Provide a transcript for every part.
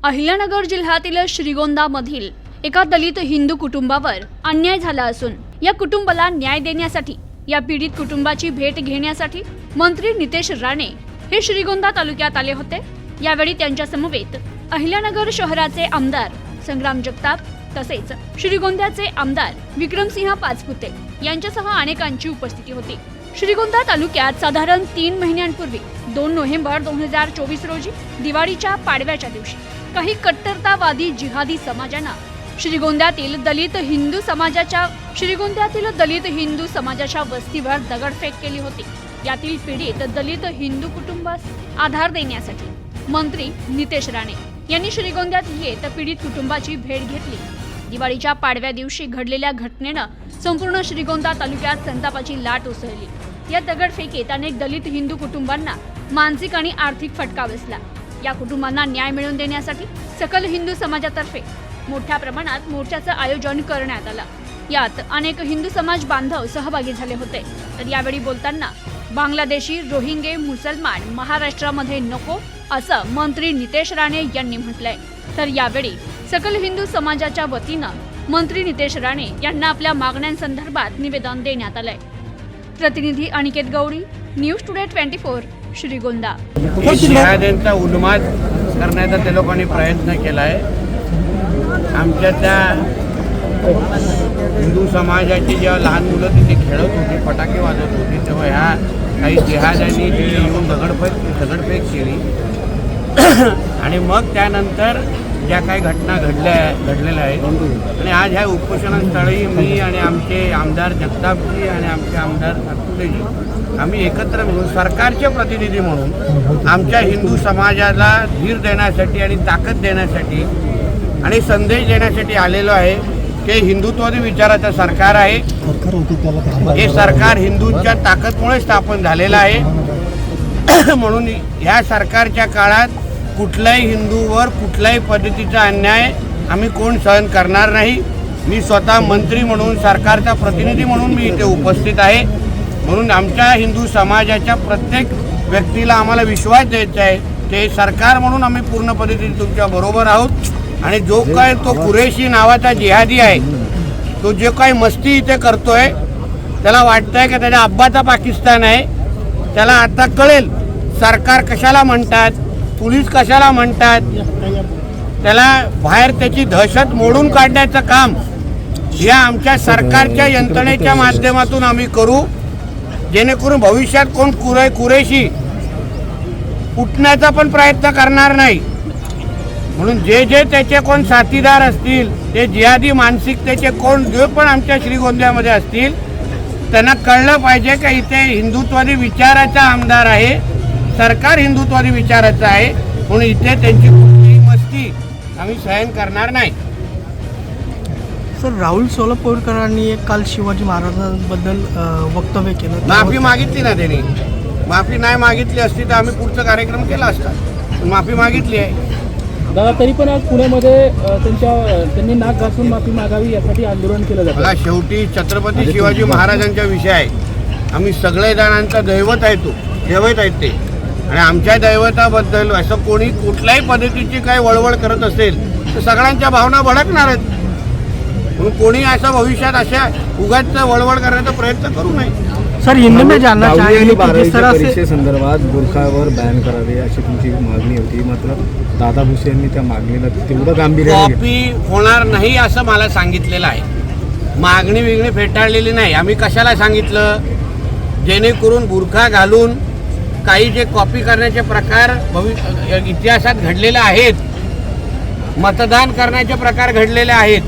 अहिल्यानगर जिल्ह्यातील श्रीगोंदामधील एका दलित हिंदू कुटुंबावर अन्याय झाला असून या कुटुंबाला न्याय देण्यासाठी या पीडित कुटुंबाची भेट घेण्यासाठी मंत्री नितेश राणे हे श्रीगोंदा तालुक्यात आले होते। यावेळी त्यांच्या समवेत अहिल्यानगर शहराचे आमदार संग्राम जगताप तसेच श्रीगोंद्याचे आमदार विक्रमसिंह पाचपुते यांच्यासह अनेकांची उपस्थिती होती। श्रीगोंदा तालुक्यात साधारण 3 महिन्यांपूर्वी 2 नोव्हेंबर 2024 रोजी दिवाळीच्या पाडव्याच्या दिवशी काही कट्टरतावादी जिहादी समाजानं श्रीगोंद्यातील दलित हिंदू समाजाच्या वस्तीवर दगडफेक केली होती। यातील पीडित दलित हिंदू कुटुंबास आधार देण्यासाठी मंत्री नितेश राणे यांनी श्रीगोंद्यात येत पीडित कुटुंबाची भेट घेतली। दिवाळीच्या पाडव्या दिवशी घडलेल्या घटनेनं संपूर्ण श्रीगोंदा तालुक्यात संतापाची लाट उसळली। या दगडफेकीत अनेक दलित हिंदू कुटुंबांना मानसिक आणि आर्थिक फटका बसला। या कुटुंबांना न्याय मिळवून देण्यासाठी सकल हिंदू समाजातर्फे मोठ्या प्रमाणात मोर्चाचं आयोजन करण्यात आलं। यात अनेक हिंदू समाज बांधव सहभागी झाले होते। तर यावेळी बोलताना बांगलादेशी रोहिंगे मुसलमान महाराष्ट्रामध्ये नको असं मंत्री नितेश राणे यांनी म्हटलंय। तर यावेळी सकल हिंदू समाजाच्या वतीनं मंत्री नितेश राणे यांना आपल्या मागण्यांसंदर्भात निवेदन देण्यात आलंय। प्रतिनिधी अनिकेत गौडी, न्यूज टुडे 24, श्रीगोंदा। जिहाद्यांचा उन्माद करण्याचा ते लोकांनी प्रयत्न केला आहे। आमच्या त्या हिंदू समाजाची जेव्हा लहान मुलं तिथे खेळत होती, फटाके वाजत होती, तेव्हा ह्या काही जिहाद्यांनी तिथे येऊन दगडफेक केली आणि मग त्यानंतर ज्या काही घटना घडलेल्या आहेत आणि आज ह्या उपोषणस्थळी मी आणि आमचे आमदार जगतापजी आणि आमचे आमदार पाचपुतेजी आम्ही एकत्र मिळून सरकारचे प्रतिनिधी म्हणून आमच्या हिंदू समाजाला धीर देण्यासाठी आणि ताकद देण्यासाठी आणि संदेश देण्यासाठी आलेलो आहे की हिंदुत्ववादी विचाराचं सरकार आहे। हे सरकार हिंदूंच्या ताकदमुळे स्थापन झालेलं आहे। म्हणून ह्या सरकारच्या काळात कुठल्याही हिंदूवर कुठल्याही पद्धतीचा अन्याय आम्ही कोण सहन करणार नाही। मी स्वतः मंत्री म्हणून सरकारचा प्रतिनिधी म्हणून मी इथे उपस्थित आहे। म्हणून आमच्या हिंदू समाजाच्या प्रत्येक व्यक्तीला आम्हाला विश्वास द्यायचा आहे की सरकार म्हणून आम्ही पूर्ण पद्धतीने तुमच्या बरोबर आहोत। आणि जो काय तो कुरेशी नावाचा जिहादी आहे, तो जे काही मस्ती इथे करतोय, त्याला वाटतंय की त्याच्या अब्बाचा पाकिस्तान आहे। त्याला आता कळेल सरकार कशाला म्हणतात, पोलीस कशाला म्हणतात। त्याला बाहेर त्याची दहशत मोडून काढण्याचं काम या आमच्या सरकारच्या यंत्रणेच्या माध्यमातून आम्ही करू, जेणेकरून भविष्यात कोण कुरेशी उठण्याचा पण प्रयत्न करणार नाही। म्हणून जे त्याचे कोण साथीदार असतील, ते जिहादी मानसिकतेचे कोण जे पण आमच्या श्रीगोंद्यामध्ये असतील, त्यांना कळलं पाहिजे की इथे हिंदुत्वादी विचाराचा आमदार आहे, सरकार हिंदुत्वादी विचाराचं आहे। म्हणून इथे त्यांची कुठलीही मस्ती आम्ही सहन करणार नाही। सर, राहुल सोलापूरकरांनी एक काल शिवाजी महाराजांबद्दल वक्तव्य केलं, माफी मागितली ना त्यांनी। माफी नाही मागितली असती तर आम्ही पुढचा कार्यक्रम केला असता, माफी मागितली आहे दादा। तरी पण आज पुण्यामध्ये त्यांनी नाक घासून माफी मागावी यासाठी आंदोलन केलं जातं। मला शेवटी छत्रपती शिवाजी महाराजांचा विषय आहे। आम्ही सगळे जणांचा दैवत आहे, तो दैवत आहेत ते, आणि आमच्या दैवताबद्दल असं कोणी कुठल्याही पद्धतीची काही वळवळ करत असेल तर सगळ्यांच्या भावना भडकणार आहेत। म्हणून कोणी असं भविष्यात अशा उगाच वळवळ करण्याचा प्रयत्न करू नये। सर, हिंदी में जानना चाहेंगे कि जिस तरह से परीक्षेसंदर्भात बुरखावर बॅन करावे अशी तुमची मागणी होती, मात्र दादा भुसे यांनी त्या मागणीला तेवढं गांभीर्याने कॉपी होणार नाही असं मला सांगितलेलं आहे। मागणी विगणी फेटाळलेली नाही। आम्ही कशाला सांगितलं, जेणेकरून बुरखा घालून काही जे कॉपी करण्याचे प्रकार इतिहासात घडलेले आहेत, मतदान करण्याचे प्रकार घडलेले आहेत।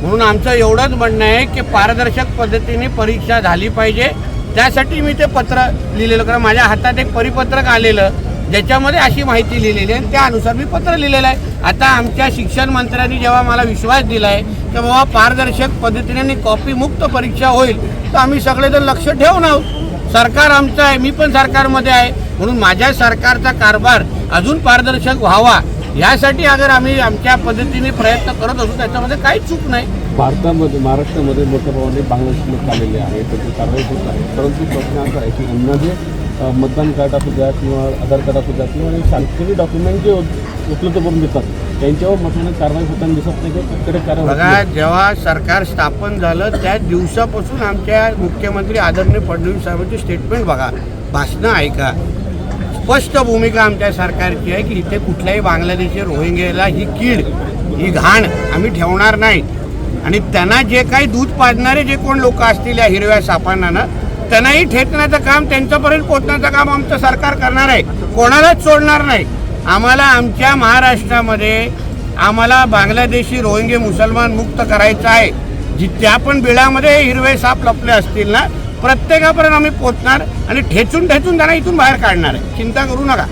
म्हणून आमचं एवढंच म्हणणं आहे की पारदर्शक पद्धतीने परीक्षा झाली पाहिजे। त्यासाठी मी ते पत्र लिहिलेलं, कारण माझ्या हातात एक परिपत्रक आलेलं ज्याच्यामध्ये अशी माहिती लिहिलेली आहे, त्यानुसार मी पत्र लिहिलेलं आहे। आता आमच्या शिक्षण मंत्र्यांनी जेव्हा मला विश्वास दिला आहे की बाबा पारदर्शक पद्धतीने कॉपी मुक्त परीक्षा होईल, तर आम्ही सगळेजण लक्ष ठेवून आहोत। सरकार आमचं आहे, मी पण सरकारमध्ये आहे, म्हणून माझ्या सरकारचा कारभार अजून पारदर्शक व्हावा यासाठी अगर आम्ही आमच्या पद्धतीने प्रयत्न करत असू, त्याच्यामध्ये काही चूक नाही। भारतामध्ये महाराष्ट्रामध्ये मोठ्या प्रमाणात बांगलादेशी लोक आलेले आहेत, त्याची कारवाई होत आहे, परंतु प्रश्न असा आहे की यांना जे मतदान कार्ड असू द्या किंवा आधार कार्ड असू द्या किंवा शासकीय डॉक्युमेंट जे उपलब्ध करून देतात त्यांच्यावर मतदान कारवाई होताना दिसत नाही किंवा कडक कारवाई होत बघा, नाही. जेव्हा सरकार स्थापन झालं त्याच दिवसापासून आमच्या मुख्यमंत्री आदरणीय फडणवीस साहेबांची स्टेटमेंट बघा, भाषणं ऐका. स्पष्ट भूमिका आमच्या सरकारची आहे की इथे कुठल्याही बांगलादेशी रोहिंग्याला ही कीड, ही घाण आम्ही ठेवणार नाही. आणि त्यांना जे काही दूध पाजणारे जे कोण लोक असतील या हिरव्या सापांना ना, त्यांनाही ठेचण्याचं काम, त्यांच्यापर्यंत पोहोचण्याचं काम आमचं सरकार करणार आहे. कोणालाच सोडणार नाही. आम्हाला आमच्या महाराष्ट्रामध्ये आम्हाला बांगलादेशी रोहिंगे मुसलमान मुक्त करायचं आहे. त्या पण बिळामध्ये हिरवे साप लपले असतील ना, प्रत्येकापर्यंत आम्ही पोहोचणार आणि ठेचून त्यांना इथून बाहेर काढणार आहे. चिंता करू नका.